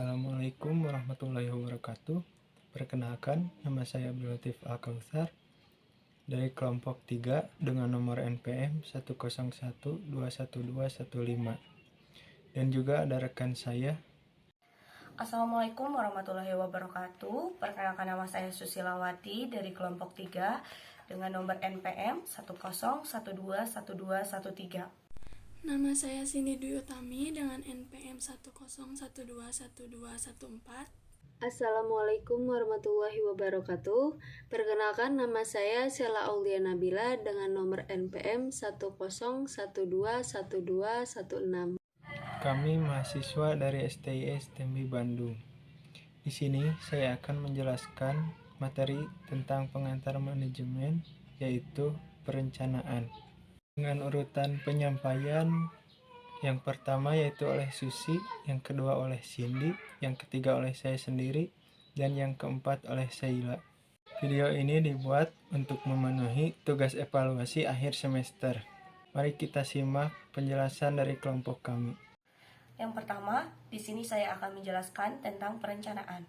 Assalamualaikum warahmatullahi wabarakatuh. Perkenalkan, nama saya Abdul Latif Al-Kautsar dari kelompok 3 dengan nomor NPM 101211215. Dan juga ada rekan saya. Assalamualaikum warahmatullahi wabarakatuh. Perkenalkan, nama saya Susilawati dari kelompok 3 dengan nomor NPM 101211213. Nama saya Cindy Dwi Utami dengan NPM 101211214. Assalamualaikum warahmatullahi wabarakatuh. Perkenalkan, nama saya Sheila Aulia Nabila dengan nomor NPM 101211216. Kami mahasiswa dari STI STMI Bandung. Di sini saya akan menjelaskan materi tentang pengantar manajemen, yaitu perencanaan. Dengan urutan penyampaian, yang pertama yaitu oleh Susi, yang kedua oleh Cindy, yang ketiga oleh saya sendiri, dan yang keempat oleh Sheila. Video ini dibuat untuk memenuhi tugas evaluasi akhir semester. Mari kita simak penjelasan dari kelompok kami. Yang pertama, di sini saya akan menjelaskan tentang perencanaan.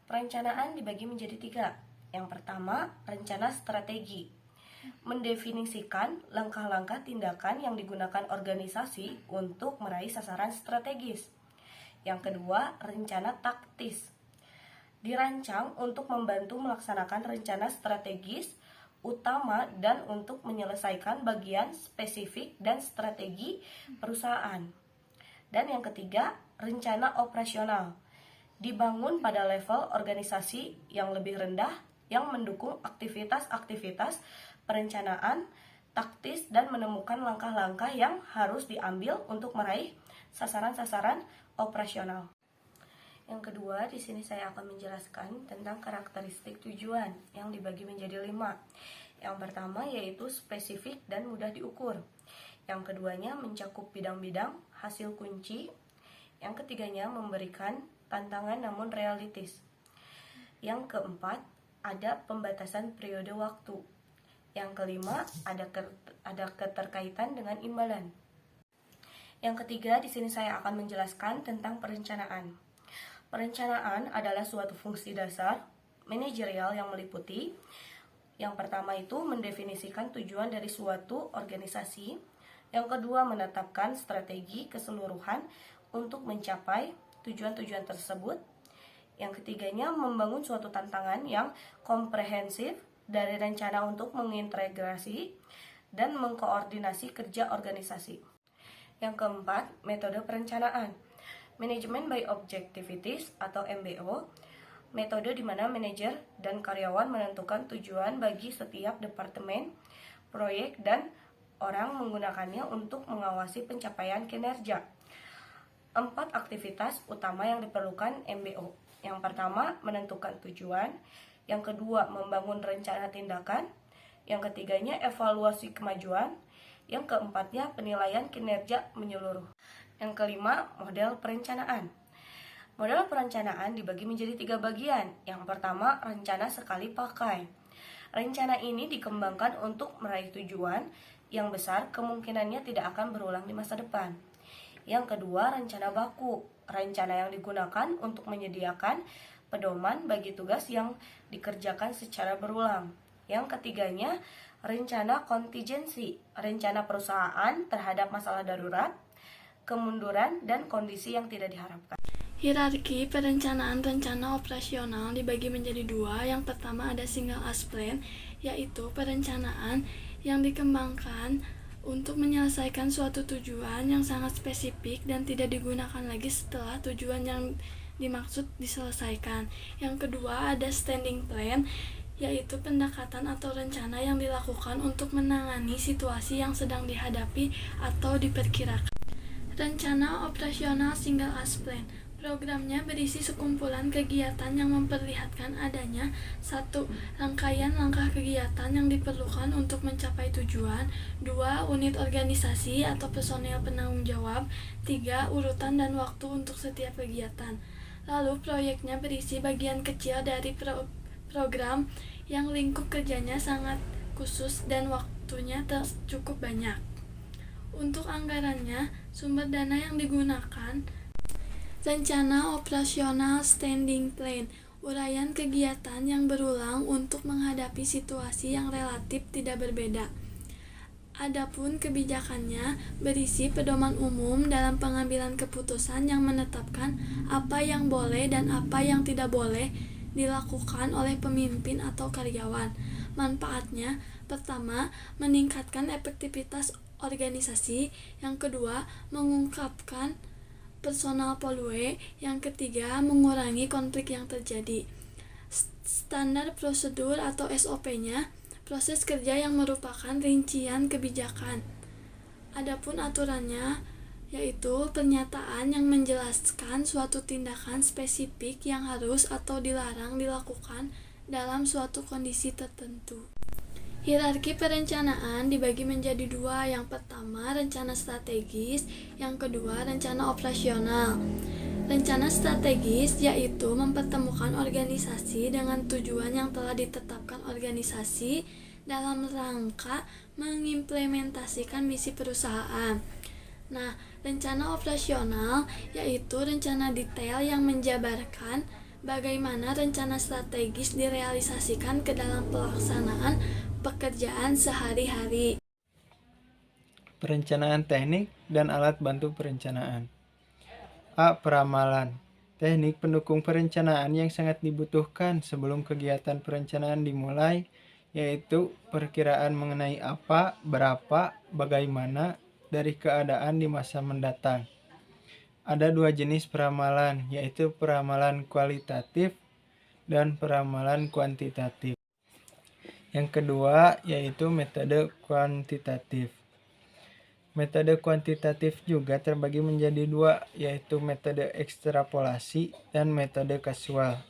Perencanaan dibagi menjadi 3. Yang pertama, rencana strategi. Mendefinisikan langkah-langkah tindakan yang digunakan organisasi untuk meraih sasaran strategis. Yang kedua, rencana taktis. Dirancang untuk membantu melaksanakan rencana strategis utama dan untuk menyelesaikan bagian spesifik dan strategi perusahaan. Dan yang ketiga, rencana operasional. Dibangun pada level organisasi yang lebih rendah yang mendukung aktivitas-aktivitas perencanaan taktis dan menemukan langkah-langkah yang harus diambil untuk meraih sasaran-sasaran operasional. Yang kedua, di sini saya akan menjelaskan tentang karakteristik tujuan yang dibagi menjadi 5. Yang pertama yaitu spesifik dan mudah diukur. Yang keduanya mencakup bidang-bidang hasil kunci. Yang ketiganya memberikan tantangan namun realistis. Yang keempat, ada pembatasan periode waktu. Yang kelima, ada keterkaitan dengan imbalan. Yang ketiga, di sini saya akan menjelaskan tentang perencanaan. Perencanaan adalah suatu fungsi dasar manajerial yang meliputi yang pertama itu mendefinisikan tujuan dari suatu organisasi. Yang kedua, menetapkan strategi keseluruhan untuk mencapai tujuan-tujuan tersebut. Yang ketiganya, membangun suatu tantangan yang komprehensif dari rencana untuk mengintegrasi dan mengkoordinasi kerja organisasi. Yang keempat, metode perencanaan. Management by Objectivities atau MBO. Metode di mana manajer dan karyawan menentukan tujuan bagi setiap departemen, proyek, dan orang menggunakannya untuk mengawasi pencapaian kinerja. 4 aktivitas utama yang diperlukan MBO. Yang pertama, menentukan tujuan. Yang kedua, membangun rencana tindakan. Yang ketiganya, evaluasi kemajuan. Yang keempatnya, penilaian kinerja menyeluruh. Yang kelima, model perencanaan. Model perencanaan dibagi menjadi 3 bagian. Yang pertama, rencana sekali pakai. Rencana ini dikembangkan untuk meraih tujuan yang besar kemungkinannya tidak akan berulang di masa depan. Yang kedua, rencana baku. Rencana yang digunakan untuk menyediakan pedoman bagi tugas yang dikerjakan secara berulang. Yang ketiganya, rencana kontingensi. Rencana perusahaan terhadap masalah darurat, kemunduran, dan kondisi yang tidak diharapkan. Hierarki perencanaan rencana operasional dibagi menjadi 2. Yang pertama ada single as plan, yaitu perencanaan yang dikembangkan untuk menyelesaikan suatu tujuan yang sangat spesifik dan tidak digunakan lagi setelah tujuan yang dimaksud diselesaikan. Yang kedua ada standing plan, yaitu pendekatan atau rencana yang dilakukan untuk menangani situasi yang sedang dihadapi atau diperkirakan. Rencana operasional single as plan. Programnya berisi sekumpulan kegiatan yang memperlihatkan adanya 1. Rangkaian langkah kegiatan yang diperlukan untuk mencapai tujuan. 2. Unit organisasi atau personel penanggung jawab. 3. Urutan dan waktu untuk setiap kegiatan. Lalu proyeknya berisi bagian kecil dari program yang lingkup kerjanya sangat khusus dan waktunya cukup banyak. Untuk anggarannya, sumber dana yang digunakan Rencana operasional standing plan, uraian kegiatan yang berulang untuk menghadapi situasi yang relatif tidak berbeda. Adapun kebijakannya berisi pedoman umum dalam pengambilan keputusan yang menetapkan apa yang boleh dan apa yang tidak boleh dilakukan oleh pemimpin atau karyawan. Manfaatnya, pertama, meningkatkan efektivitas organisasi, yang kedua, mengungkapkan personal value, yang ketiga, mengurangi konflik yang terjadi. Standar prosedur atau SOP-nya, proses kerja yang merupakan rincian kebijakan. Adapun aturannya, yaitu pernyataan yang menjelaskan suatu tindakan spesifik yang harus atau dilarang dilakukan dalam suatu kondisi tertentu. Hierarki perencanaan dibagi menjadi dua. Yang pertama, rencana strategis, yang kedua, rencana operasional. Rencana strategis yaitu mempertemukan organisasi dengan tujuan yang telah ditetapkan organisasi dalam rangka mengimplementasikan misi perusahaan. Nah, rencana operasional yaitu rencana detail yang menjabarkan bagaimana rencana strategis direalisasikan ke dalam pelaksanaan pekerjaan sehari-hari. Perencanaan teknik dan alat bantu perencanaan. A. Peramalan. Teknik pendukung perencanaan yang sangat dibutuhkan sebelum kegiatan perencanaan dimulai, yaitu perkiraan mengenai apa, berapa, bagaimana dari keadaan di masa mendatang. Ada dua jenis peramalan, yaitu peramalan kualitatif dan peramalan kuantitatif. Yang kedua yaitu metode kuantitatif. Metode kuantitatif juga terbagi menjadi dua, yaitu metode ekstrapolasi dan metode kasual.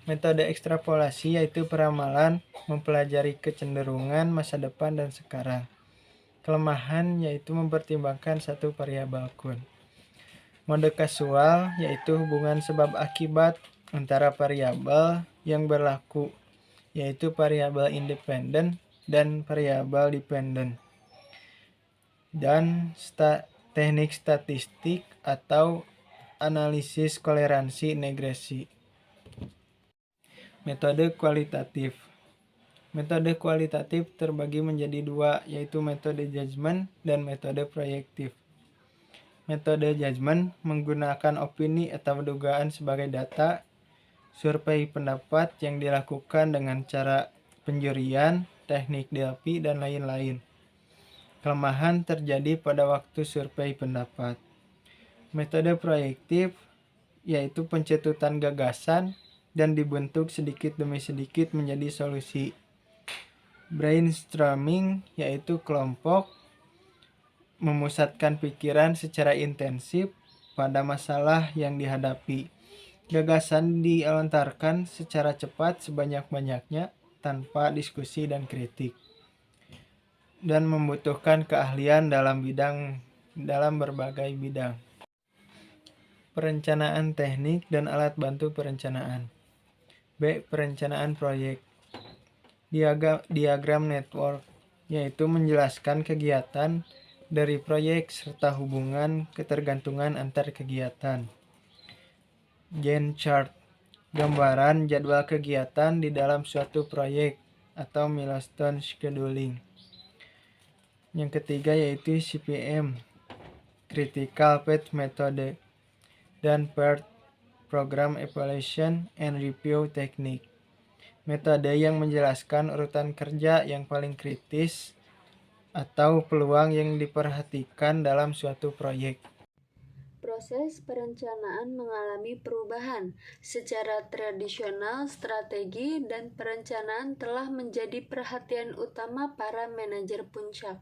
Metode ekstrapolasi yaitu peramalan mempelajari kecenderungan masa depan dan sekarang. Kelemahan yaitu mempertimbangkan satu variabel kun. Mode kasual yaitu hubungan sebab akibat antara variabel yang berlaku, yaitu variabel independen dan variabel dependen. Dan teknik statistik atau analisis toleransi regresi. Metode kualitatif. Metode kualitatif terbagi menjadi dua, yaitu metode judgement dan metode proyektif. Metode judgement menggunakan opini atau dugaan sebagai data, survei pendapat yang dilakukan dengan cara penjurian, teknik Delphi, dan lain-lain. Kelemahan terjadi pada waktu survei pendapat. Metode proyektif yaitu pencetutan gagasan dan dibentuk sedikit demi sedikit menjadi solusi. Brainstorming yaitu kelompok memusatkan pikiran secara intensif pada masalah yang dihadapi. Gagasan dilontarkan secara cepat sebanyak-banyaknya tanpa diskusi dan kritik, dan membutuhkan keahlian dalam berbagai bidang. Perencanaan teknik dan alat bantu perencanaan. B. Perencanaan proyek. Diagram network yaitu menjelaskan kegiatan dari proyek serta hubungan ketergantungan antar kegiatan. Gantt chart, gambaran jadwal kegiatan di dalam suatu proyek atau milestone scheduling. Yang ketiga yaitu CPM, Critical Path Method, dan PERT, Program Evaluation and Review Technique, metode yang menjelaskan urutan kerja yang paling kritis atau peluang yang diperhatikan dalam suatu proyek. Proses perencanaan mengalami perubahan. Secara tradisional, strategi dan perencanaan telah menjadi perhatian utama para manajer puncak.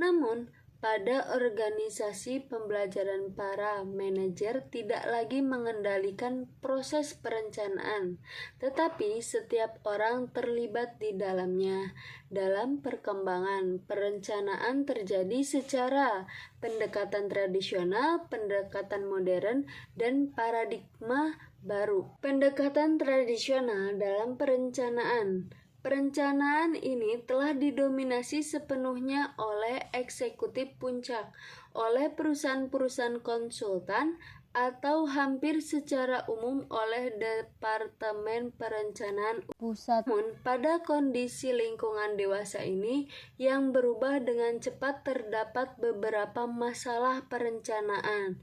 Namun, pada organisasi pembelajaran, para manajer tidak lagi mengendalikan proses perencanaan, tetapi setiap orang terlibat di dalamnya. Dalam perkembangan, perencanaan terjadi secara pendekatan tradisional, pendekatan modern, dan paradigma baru. Pendekatan tradisional dalam perencanaan Perencanaan ini telah didominasi sepenuhnya oleh eksekutif puncak, oleh perusahaan-perusahaan konsultan, atau hampir secara umum oleh Departemen Perencanaan Pusat. Namun, pada kondisi lingkungan dewasa ini yang berubah dengan cepat, terdapat beberapa masalah perencanaan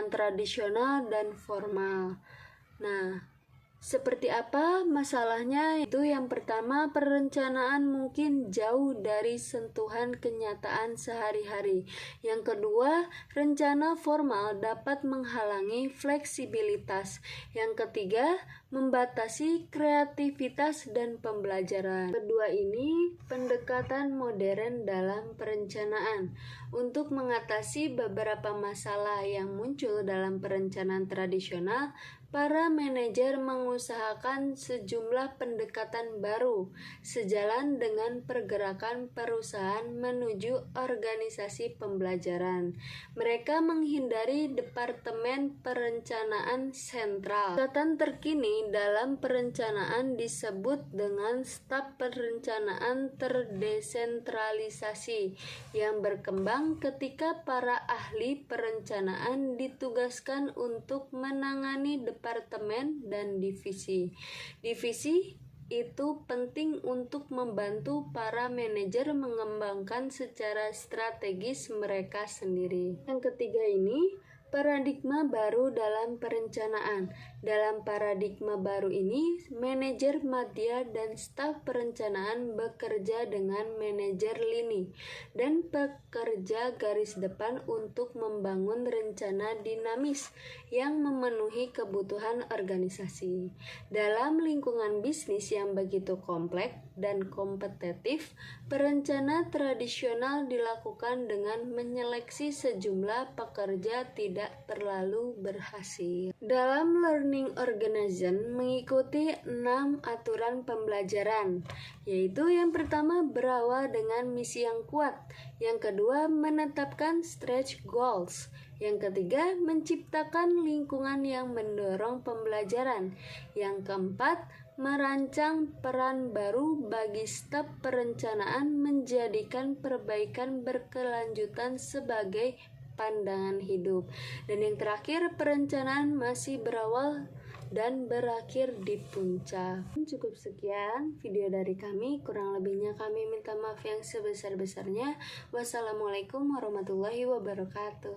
tradisional dan formal. Nah, seperti apa masalahnya? Itu yang pertama, perencanaan mungkin jauh dari sentuhan kenyataan sehari-hari. Yang kedua, rencana formal dapat menghalangi fleksibilitas. Yang ketiga, membatasi kreativitas dan pembelajaran. Kedua ini pendekatan modern dalam perencanaan. Untuk mengatasi beberapa masalah yang muncul dalam perencanaan tradisional, para manajer mengusahakan sejumlah pendekatan baru sejalan dengan pergerakan perusahaan menuju organisasi pembelajaran. Mereka menghindari departemen perencanaan sentral. Pendekatan terkini dalam perencanaan disebut dengan staf perencanaan terdesentralisasi yang berkembang ketika para ahli perencanaan ditugaskan untuk menangani departemen dan divisi. Divisi itu penting untuk membantu para manajer mengembangkan secara strategis mereka sendiri. Yang ketiga ini, paradigma baru dalam perencanaan. Dalam paradigma baru ini, manajer madya dan staf perencanaan bekerja dengan manajer lini dan pekerja garis depan untuk membangun rencana dinamis yang memenuhi kebutuhan organisasi. Dalam lingkungan bisnis yang begitu kompleks dan kompetitif, perencana tradisional dilakukan dengan menyeleksi sejumlah pekerja tidak terlalu berhasil. Dalam learning organization mengikuti 6 aturan pembelajaran, yaitu yang pertama berawal dengan misi yang kuat, yang kedua menetapkan stretch goals, yang ketiga menciptakan lingkungan yang mendorong pembelajaran, yang keempat merancang peran baru bagi staf perencanaan, menjadikan perbaikan berkelanjutan sebagai pandangan hidup, dan yang terakhir perencanaan masih berawal dan berakhir di puncak. Cukup sekian video dari kami, kurang lebihnya kami minta maaf yang sebesar-besarnya. Wassalamualaikum warahmatullahi wabarakatuh.